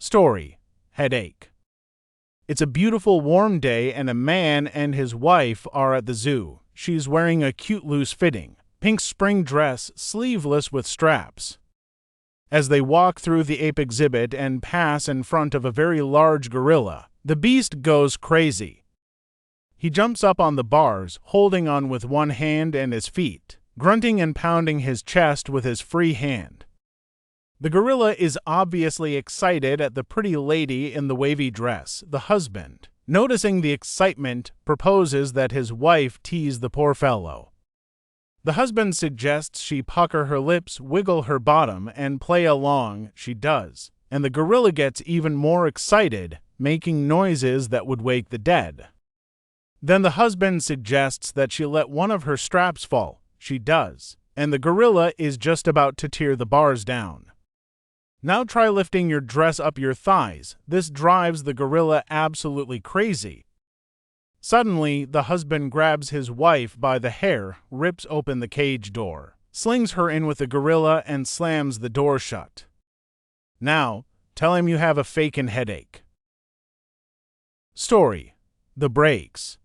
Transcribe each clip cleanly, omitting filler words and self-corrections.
Story: Headache. It's a beautiful warm day and a man and his wife are at the zoo. She's wearing a cute loose-fitting, pink spring dress, sleeveless with straps. As they walk through the ape exhibit and pass in front of a very large gorilla, the beast goes crazy. He jumps up on the bars, holding on with one hand and his feet, grunting and pounding his chest with his free hand. The gorilla is obviously excited at the pretty lady in the wavy dress. The husband, noticing the excitement, proposes that his wife tease the poor fellow. The husband suggests she pucker her lips, wiggle her bottom, and play along. She does, and the gorilla gets even more excited, making noises that would wake the dead. Then the husband suggests that she let one of her straps fall. She does, and the gorilla is just about to tear the bars down. Now try lifting your dress up your thighs. This drives the gorilla absolutely crazy. Suddenly, the husband grabs his wife by the hair, rips open the cage door, slings her in with the gorilla, and slams the door shut. Now, tell him you have a fakin' headache. Story: The Brakes.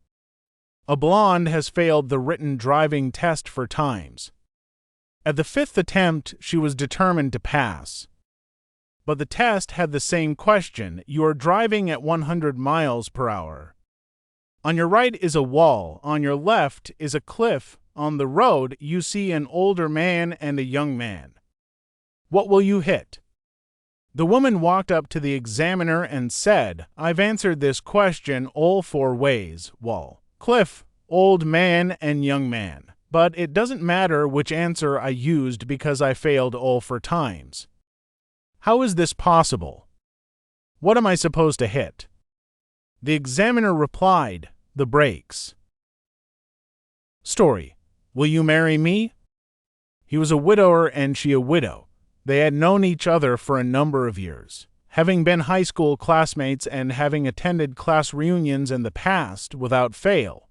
A blonde has failed the written driving test 4 times. At the 5th attempt, she was determined to pass. But the test had the same question: you are driving at 100 miles per hour. On your right is a wall, on your left is a cliff. On the road, you see an older man and a young man. What will you hit? The woman walked up to the examiner and said, I've answered this question all 4 ways: wall, cliff, old man, and young man. But it doesn't matter which answer I used because I failed all 4 times. How is this possible? What am I supposed to hit? The examiner replied, the brakes. Story: Will you marry me? He was a widower and she a widow. They had known each other for a number of years, having been high school classmates and having attended class reunions in the past without fail.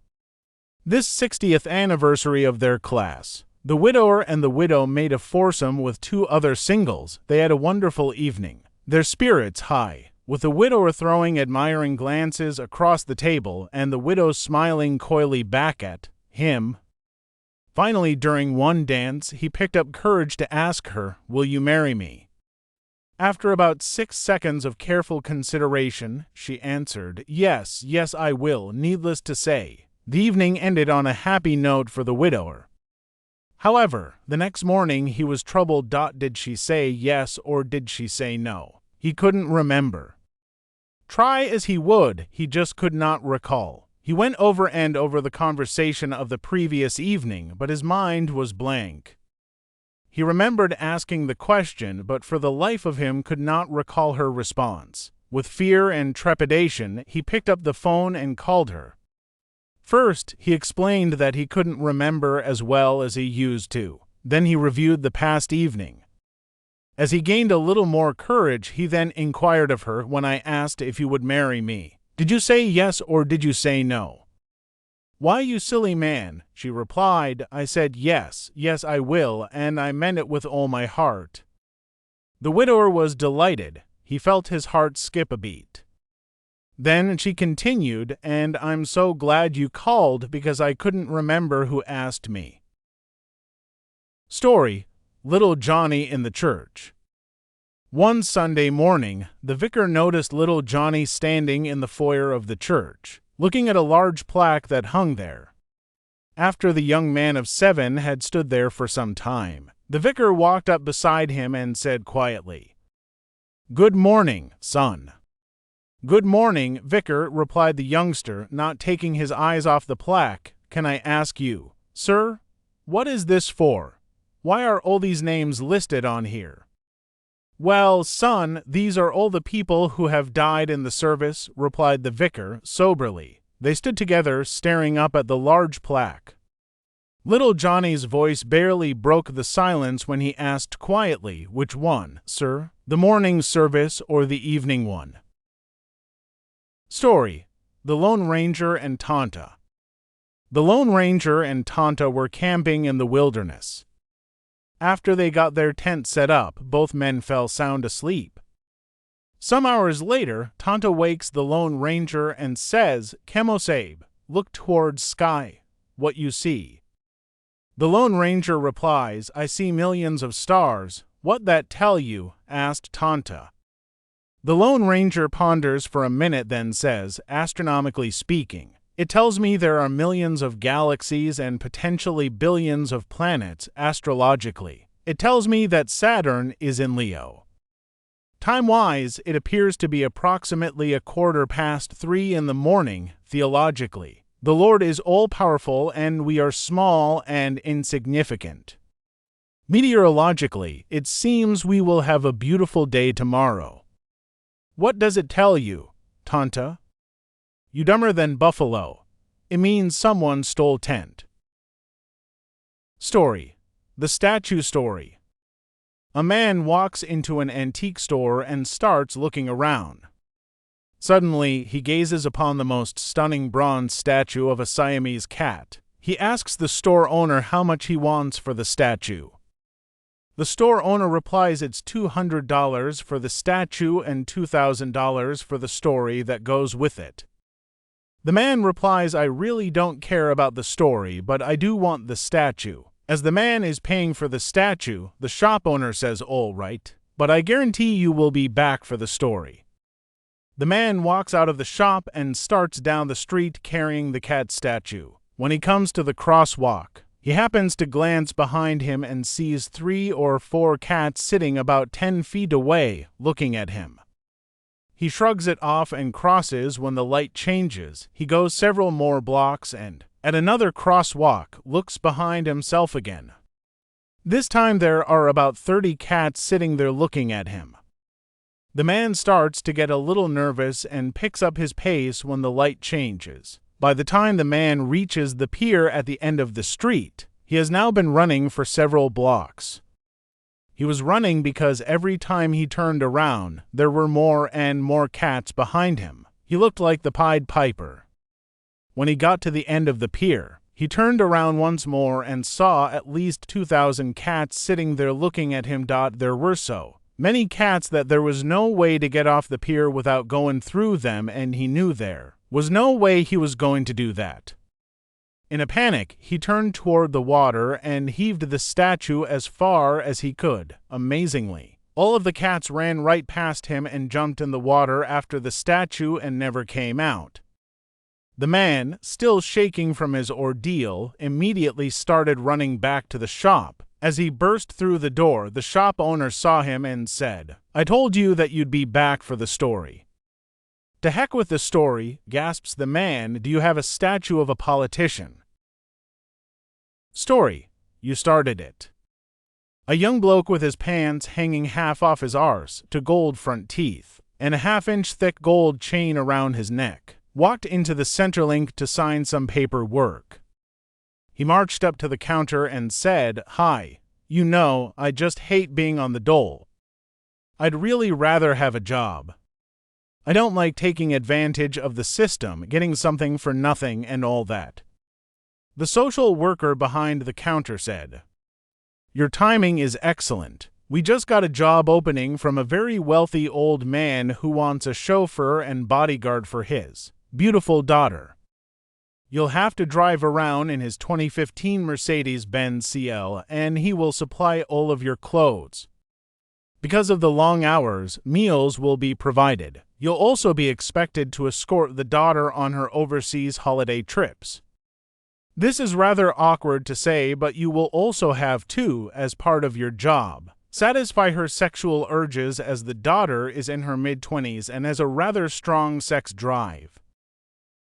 This 60th anniversary of their class, the widower and the widow made a foursome with 2 other singles. They had a wonderful evening, their spirits high, with the widower throwing admiring glances across the table and the widow smiling coyly back at him. Finally, during one dance, he picked up courage to ask her, Will you marry me? After about 6 seconds of careful consideration, she answered, Yes, yes, I will. Needless to say, the evening ended on a happy note for the widower. However, the next morning he was troubled. Did she say yes or did she say no? He couldn't remember. Try as he would, he just could not recall. He went over and over the conversation of the previous evening, but his mind was blank. He remembered asking the question, but for the life of him could not recall her response. With fear and trepidation, he picked up the phone and called her. First, he explained that he couldn't remember as well as he used to. Then he reviewed the past evening. As he gained a little more courage, he then inquired of her, When I asked if you would marry me, did you say yes or did you say no? Why, you silly man, she replied, I said yes, yes I will, and I meant it with all my heart. The widower was delighted. He felt his heart skip a beat. Then she continued, and I'm so glad you called because I couldn't remember who asked me. Story: Little Johnny in the Church. One Sunday morning, the vicar noticed little Johnny standing in the foyer of the church, looking at a large plaque that hung there. After the young man of 7 had stood there for some time, the vicar walked up beside him and said quietly, Good morning, son. Good morning, vicar, replied the youngster, not taking his eyes off the plaque. Can I ask you, sir, what is this for? Why are all these names listed on here? Well, son, these are all the people who have died in the service, replied the vicar soberly. They stood together, staring up at the large plaque. Little Johnny's voice barely broke the silence when he asked quietly, Which one, sir? The morning service or the evening one? Story: The Lone Ranger and Tonta. The Lone Ranger and Tonta were camping in the wilderness. After they got their tent set up, both men fell sound asleep. Some hours later, Tonto wakes the Lone Ranger and says, "Kemosabe, look towards sky. What you see?" The Lone Ranger replies, "I see millions of stars. What that tell you?" asked Tonto. The Lone Ranger ponders for a minute, then says, "Astronomically speaking, it tells me there are millions of galaxies and potentially billions of planets astrologically. It tells me that Saturn is in Leo. Time-wise, it appears to be approximately 3:15 in the morning, theologically. The Lord is all-powerful and we are small and insignificant. Meteorologically, it seems we will have a beautiful day tomorrow." "What does it tell you, Tonto?" "You dumber than buffalo. It means someone stole tent." Story: The Statue Story. A man walks into an antique store and starts looking around. Suddenly, he gazes upon the most stunning bronze statue of a Siamese cat. He asks the store owner how much he wants for the statue. The store owner replies it's $200 for the statue and $2,000 for the story that goes with it. The man replies, "I really don't care about the story, but I do want the statue." As the man is paying for the statue, the shop owner says, "All right, but I guarantee you will be back for the story." The man walks out of the shop and starts down the street carrying the cat statue. When he comes to the crosswalk, he happens to glance behind him and sees 3 or 4 cats sitting about 10 feet away, looking at him. He shrugs it off and crosses. When the light changes, he goes several more blocks and, at another crosswalk, looks behind himself again. This time there are about 30 cats sitting there looking at him. The man starts to get a little nervous and picks up his pace when the light changes. By the time the man reaches the pier at the end of the street, he has now been running for several blocks. He was running because every time he turned around, there were more and more cats behind him. He looked like the Pied Piper. When he got to the end of the pier, he turned around once more and saw at least 2,000 cats sitting there looking at him. There were so many cats that there was no way to get off the pier without going through them, and he knew there was no way he was going to do that. In a panic, he turned toward the water and heaved the statue as far as he could. Amazingly, all of the cats ran right past him and jumped in the water after the statue and never came out. The man, still shaking from his ordeal, immediately started running back to the shop. As he burst through the door, the shop owner saw him and said, "I told you that you'd be back for the story." "To heck with the story," gasps the man. "Do you have a statue of a politician?" Story: You started it. A young bloke with his pants hanging half off his arse to gold front teeth and a half-inch thick gold chain around his neck walked into the Centrelink to sign some paperwork. He marched up to the counter and said, "Hi, you know, I just hate being on the dole. I'd really rather have a job. I don't like taking advantage of the system, getting something for nothing and all that." The social worker behind the counter said, "Your timing is excellent. We just got a job opening from a very wealthy old man who wants a chauffeur and bodyguard for his beautiful daughter. You'll have to drive around in his 2015 Mercedes-Benz CL, and he will supply all of your clothes. Because of the long hours, meals will be provided. You'll also be expected to escort the daughter on her overseas holiday trips. This is rather awkward to say, but you will also have to, as part of your job, satisfy her sexual urges, as the daughter is in her mid-20s and has a rather strong sex drive."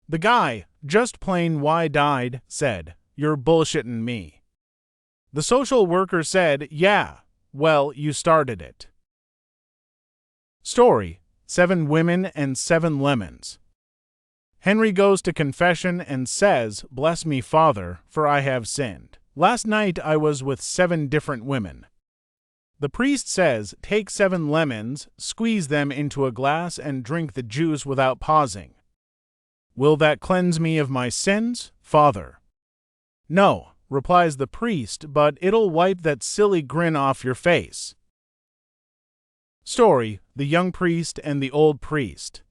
The guy, just plain wide-eyed, said, "You're bullshitting me." The social worker said, "Yeah, well, you started it." Story: 7 Women and 7 Lemons. Henry goes to confession and says, "Bless me, Father, for I have sinned. Last night I was with 7 different women." The priest says, "Take 7 lemons, squeeze them into a glass, and drink the juice without pausing." "Will that cleanse me of my sins, Father?" "No," replies the priest, "but it'll wipe that silly grin off your face." Story: the young priest and the old priest.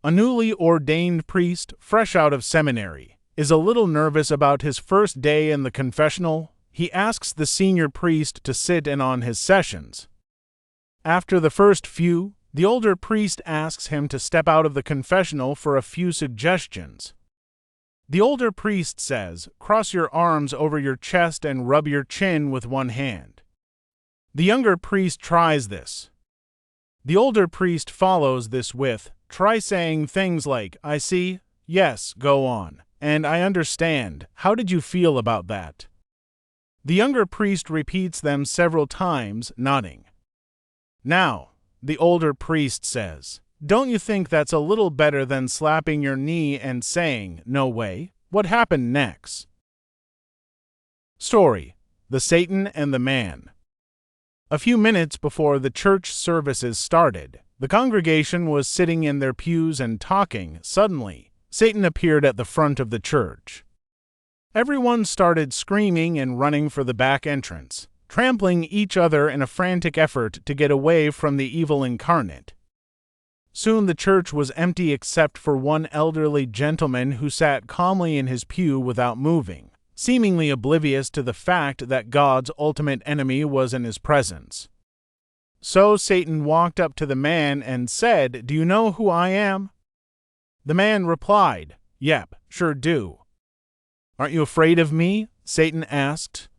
A newly ordained priest, fresh out of seminary, is a little nervous about his first day in the confessional. He asks the senior priest to sit in on his sessions. After the first few, the older priest asks him to step out of the confessional for a few suggestions. The older priest says, "Cross your arms over your chest and rub your chin with one hand." The younger priest tries this. The older priest follows this with, "Try saying things like, 'I see,' 'Yes, go on,' and 'I understand. How did you feel about that?'" The younger priest repeats them several times, nodding. "Now," the older priest says, "don't you think that's a little better than slapping your knee and saying, 'No way'? What happened next?" Story: The Satan and the Man. A few minutes before the church services started, the congregation was sitting in their pews and talking. Suddenly, Satan appeared at the front of the church. Everyone started screaming and running for the back entrance, trampling each other in a frantic effort to get away from the evil incarnate. Soon the church was empty except for one elderly gentleman who sat calmly in his pew without moving, seemingly oblivious to the fact that God's ultimate enemy was in his presence. So Satan walked up to the man and said, "Do you know who I am?" The man replied, "Yep, sure do." "Aren't you afraid of me?" Satan asked.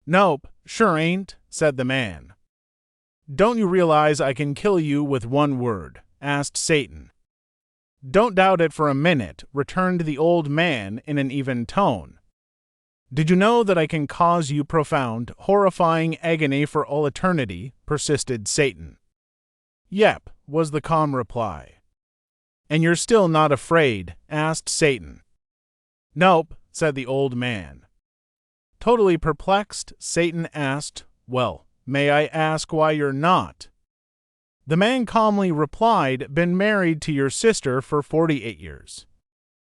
"Nope, sure ain't," said the man. "Don't you realize I can kill you with one word?" asked Satan. "Don't doubt it for a minute," returned the old man in an even tone. "Did you know that I can cause you profound, horrifying agony for all eternity?" persisted Satan. "Yep," was the calm reply. "And you're still not afraid?" asked Satan. "Nope," said the old man. Totally perplexed, Satan asked, "Well, may I ask why you're not?" The man calmly replied, "Been married to your sister for 48 years.